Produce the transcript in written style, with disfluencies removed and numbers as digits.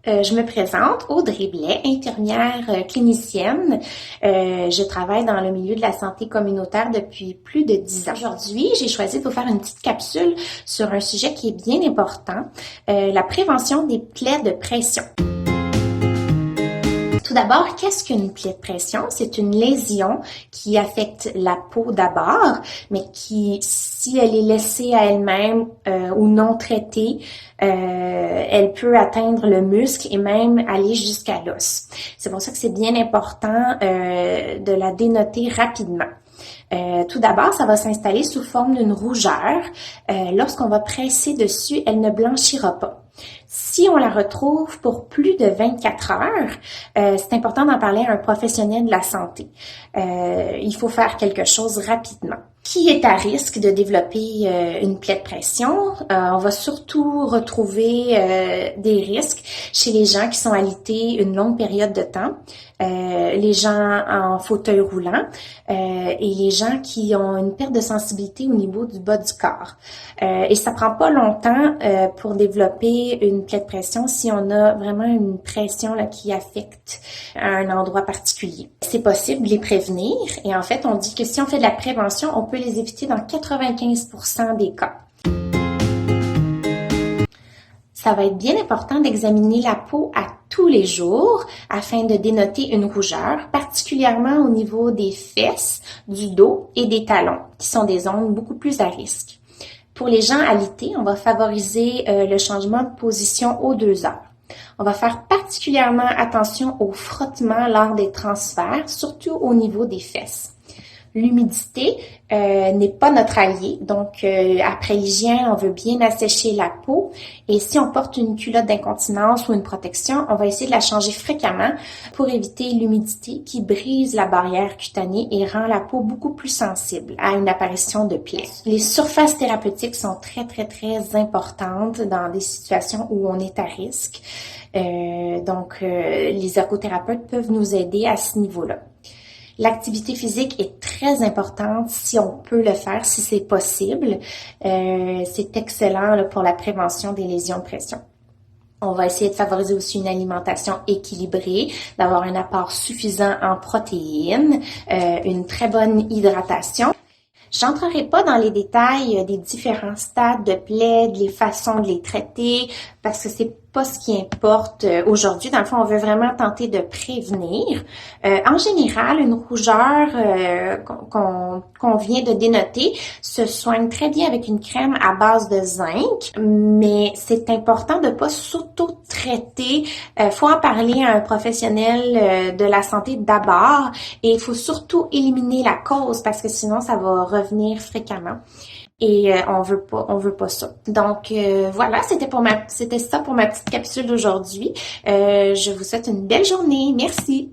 Je me présente, Audrey Blais, infirmière clinicienne. Je travaille dans le milieu de la santé communautaire depuis plus de 10 ans. Aujourd'hui, j'ai choisi de vous faire une petite capsule sur un sujet qui est bien important, la prévention des plaies de pression. Tout d'abord, qu'est-ce qu'une plaie de pression? C'est une lésion qui affecte la peau d'abord, mais qui, si elle est laissée à elle-même ou non traitée, elle peut atteindre le muscle et même aller jusqu'à l'os. C'est pour ça que c'est bien important de la dénoter rapidement. Tout d'abord, ça va s'installer sous forme d'une rougeur. Lorsqu'on va presser dessus, elle ne blanchira pas. Si on la retrouve pour plus de 24 heures, c'est important d'en parler à un professionnel de la santé. Il faut faire quelque chose rapidement. Qui est à risque de développer une plaie de pression? On va surtout retrouver des risques chez les gens qui sont alités une longue période de temps, les gens en fauteuil roulant et les gens qui ont une perte de sensibilité au niveau du bas du corps. Et ça prend pas longtemps pour développer une plaie de pression si on a vraiment une pression là, qui affecte un endroit particulier. C'est possible de les prévenir et en fait, on dit que si on fait de la prévention, on peut les éviter dans 95% des cas. Ça va être bien important d'examiner la peau à tous les jours afin de dénoter une rougeur, particulièrement au niveau des fesses, du dos et des talons, qui sont des zones beaucoup plus à risque. Pour les gens alités, on va favoriser le changement de position aux 2 heures. On va faire particulièrement attention au frottement lors des transferts, surtout au niveau des fesses. L'humidité n'est pas notre allié, donc après l'hygiène, on veut bien assécher la peau et si on porte une culotte d'incontinence ou une protection, on va essayer de la changer fréquemment pour éviter l'humidité qui brise la barrière cutanée et rend la peau beaucoup plus sensible à une apparition de plaies. Les surfaces thérapeutiques sont très importantes dans des situations où on est à risque, donc les ergothérapeutes peuvent nous aider à ce niveau-là. L'activité physique est très importante si on peut le faire, si c'est possible. C'est excellent là, pour la prévention des lésions de pression. On va essayer de favoriser aussi une alimentation équilibrée, d'avoir un apport suffisant en protéines, une très bonne hydratation. J'entrerai pas dans les détails des différents stades de plaies, les façons de les traiter, parce que c'est pas ce qui importe aujourd'hui. Dans le fond, on veut vraiment tenter de prévenir. En général, une rougeur qu'on vient de dénoter se soigne très bien avec une crème à base de zinc, mais c'est important de pas s'auto-traiter. Faut en parler à un professionnel de la santé d'abord et il faut surtout éliminer la cause parce que sinon ça va revenir fréquemment. Et on veut pas ça. Donc voilà, c'était ça pour ma petite capsule d'aujourd'hui. Je vous souhaite une belle journée. Merci.